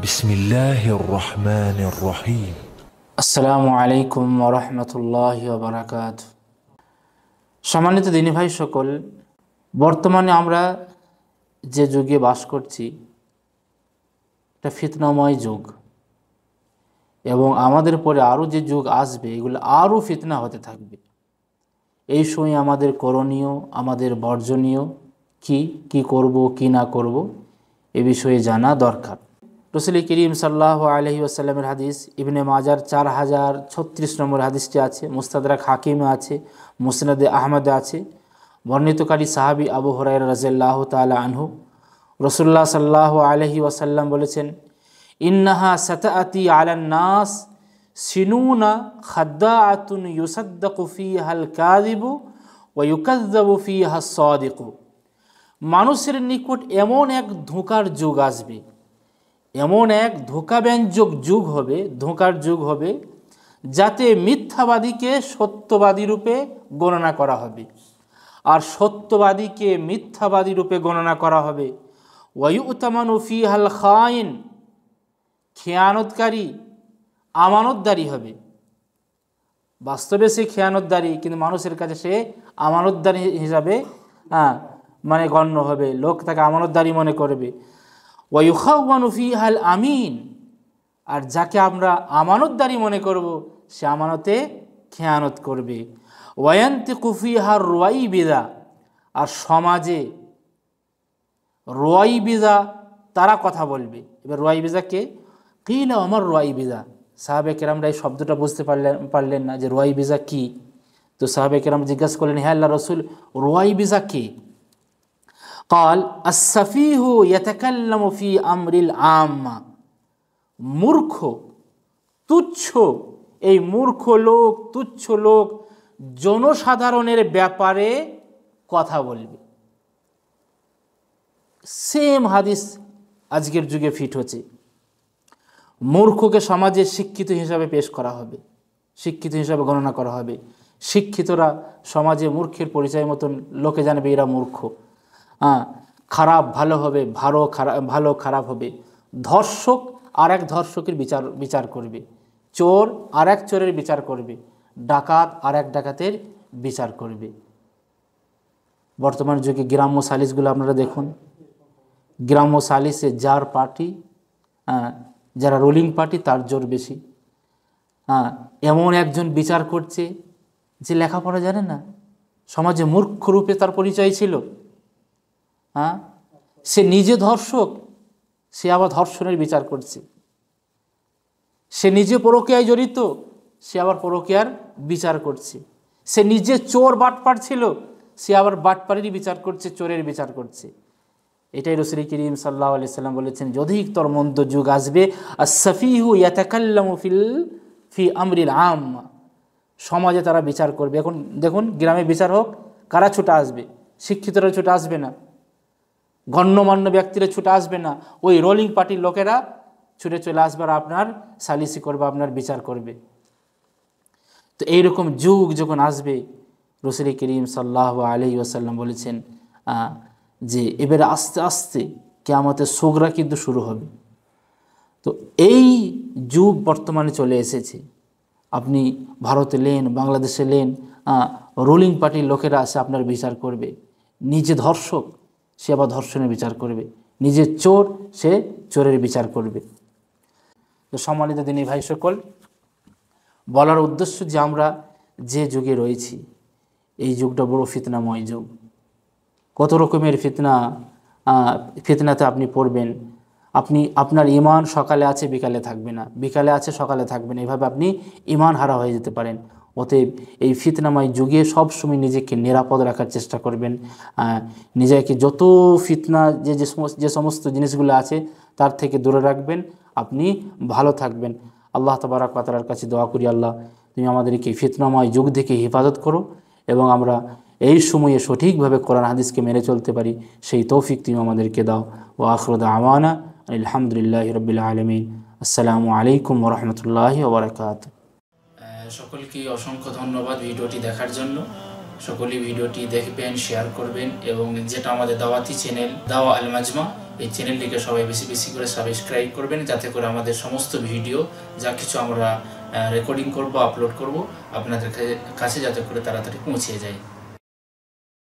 বিসমিল্লাহির রহমানির রহিম। আসসালামু আলাইকুম ওয়া রাহমাতুল্লাহি ওয়া বারাকাতুহু। সম্মানিত দিনী ভাই সকল, বর্তমানে আমরা যে যুগে বাস করছি এটা ফিতনাময় যুগ, এবং আমাদের পরে আরও যে যুগ আসবে এগুলো আরও ফিতনা হতে থাকবে। এই সময় আমাদের করণীয়, আমাদের বর্জনীয় কি করব কি না করব এ বিষয়ে জানা দরকার। রাসূল করিম সাল্লাল্লাহু আলাইহি ওয়াসাল্লামের হাদিস, ইবনে মাজার 4036 নম্বর হাদিসটি আছে, মুস্তাদরাক হাকিমে আছে, মুসনাদে আহমদে আছে। বর্ণিতকারী সাহাবী আবু হুরায়রা রাদিয়াল্লাহু তাআলা আনহু, রাসূলুল্লাহ সাল্লাল্লাহু আলাইহি ওয়াসাল্লাম বলেছেন, ইন্নাহা সাতাআতি আলান নাস সিনুনা খাদ্দাআতুন ইউসাদ্দাকু ফিহাল কাযিবু ওয়া ইউকাযযাবু ফিহাস সাদিকু। মানুষের নিকট এমন এক ধোঁকার যুগ আসবে, এমন এক ধোঁকাব্যঞ্জক যুগ হবে, ধোঁকার যুগ হবে, যাতে মিথ্যাবাদীকে সত্যবাদী রূপে গণনা করা হবে আর সত্যবাদীকে মিথ্যাবাদী রূপে গণনা করা হবে। ওয়ায়ুতামানু ফিহাল খাইন, খেয়ানতকারী আমানতদারি হবে। বাস্তবে সে খেয়ানতদারি, কিন্তু মানুষের কাছে সে আমানতদারি হিসাবে মানে গণ্য হবে, লোক তাকে আমানতদারি মনে করবে। ওয়ায়ুখাওয়ানু ফিহাল আমিন, আর যাকে আমরা আমানতদারি মনে করব সে আমানতে খেয়ানত করবে। ওয়ায়ান্তিকু ফিহার রুয়াইবিদা, আর সমাজে রুয়াইবিদা তারা কথা বলবে। এবার রুয়াইবিদা কে? কিলা আমার রুয়াইবিদা। সাহাবে কেরামরা এই শব্দটা বুঝতে পারলেন না যে রুয়াইবিদা কি। তো সাহাবে কেরাম জিজ্ঞাসা করলেন, হে আল্লাহর রাসূল, রুয়াইবিদা কে? قال السفيه يتكلم في امر العامه। মূর্খ, তুচ্ছ, এই মূর্খ লোক, তুচ্ছ লোক জনসাধারণের ব্যাপারে কথা বলবে। সেম হাদিস আজকের যুগে ফিট হচ্ছে। মূর্খকে সমাজে শিক্ষিত হিসাবে পেশ করা হবে, শিক্ষিত হিসাবে গণনা করা হবে। শিক্ষিতরা সমাজে মূর্খের পরিচয় মতন লোকে জানবে এরা মূর্খ। খারাপ ভালো হবে, ভালো খারাপ হবে। ধর্ষক আর এক ধর্ষকের বিচার করবে, চোর আর এক চোরের বিচার করবে, ডাকাত আর এক ডাকাতের বিচার করবে। বর্তমান যুগে গ্রাম্য সালিসগুলো আপনারা দেখুন, গ্রাম্য সালিসে যার পার্টি, যারা রুলিং পার্টি তার জোর বেশি। এমন একজন বিচার করছে যে লেখাপড়া জানে না, সমাজে মূর্খ রূপে তার পরিচয় ছিল। সে নিজে ধর্ষক, সে আবার ধর্ষণের বিচার করছে। সে নিজে পরকীয়ায় জড়িত, সে আবার পরকীয়ার বিচার করছে। সে নিজে চোর বাটপার ছিল, সে আবার বাটপারেরই বিচার করছে, চোরের বিচার করছে। এটাই রাসূল করিম সাল্লাল্লাহু আলাইহি সাল্লাম বলেছেন, অধিকতর মন্দ যুগ আসবে। আস-সাফিহু ইয়াতাকাল্লামু ফি আমরিল আম্মা। সমাজে তারা বিচার করবে। এখন দেখুন, গ্রামে বিচার হোক, কারা ছুটে আসবে? শিক্ষিতরা ছুটে আসবে না, গণ্যমান্য ব্যক্তিরা ছুটে আসবে না, ওই রোলিং পার্টির লোকেরা ছুটে চলে আসবে আর আপনার সালিসি করবে, আপনার বিচার করবে। তো এইরকম যুগ যখন আসবে, রাসূল করিম সাল্লাল্লাহু আলাইহি ওয়াসাল্লাম বলেছেন যে এবারে আস্তে আস্তে কিয়ামতের সুগরা কিন্তু শুরু হবে। তো এই যুগ বর্তমানে চলে এসেছে। আপনি ভারতে লেন, বাংলাদেশে লেন, রুলিং পার্টির লোকেরা আসে আপনার বিচার করবে। নিজে ধর্ষক, সে আবার ধর্ষণের বিচার করবে। নিজে চোর, সে চোরের বিচার করবে। তো সম্মানিত দিনী ভাই সকল, বলার উদ্দেশ্য যে আমরা যে যুগে রয়েছি এই যুগটা বড় ফিতনাময় যুগ। কত রকমের ফিতনাতে আপনি পড়বেন। আপনার ঈমান সকালে আছে বিকালে থাকবে না, বিকালে আছে সকালে থাকবে না, এভাবে আপনি ঈমান হারা হয়ে যেতে পারেন। অতএব এই ফিতনাময় যুগে সবসময় নিজেকে নিরাপদ রাখার চেষ্টা করবেন। নিজেকে যত ফিতনা যে সমস্ত জিনিসগুলো আছে তার থেকে দূরে রাখবেন, আপনি ভালো থাকবেন। আল্লাহ তাবারক ওয়া তাআলার কাছে দোয়া করি, আল্লাহ তুমি আমাদেরকে ফিতনাময় যুগ থেকে হেফাজত করো এবং আমরা এই সময়ে সঠিকভাবে কোরআন হাদিসকে মেনে চলতে পারি, সেই তৌফিক তুমি আমাদেরকে দাও। ওয়া আখিরু দাওয়ানা আলহামদুলিল্লাহি রাব্বিল আলামিন। আসসালামু আলাইকুম ওয়া রাহমাতুল্লাহি ওয়া বারাকাতুহু। সকলকে অসংখ্য ধন্যবাদ ভিডিওটি দেখার জন্য। সকলেই ভিডিওটি দেখবেন, শেয়ার করবেন এবং যেটা আমাদের দাওয়াতি চ্যানেল দাওয়া আল মাজমা এই চ্যানেলটিকে সবাই বেশি বেশি করে সাবস্ক্রাইব করবেন, যাতে করে আমাদের সমস্ত ভিডিও যা কিছু আমরা রেকর্ডিং করব, আপলোড করব, আপনাদের কাছে যাতে করে তাড়াতাড়ি পৌঁছে যায়।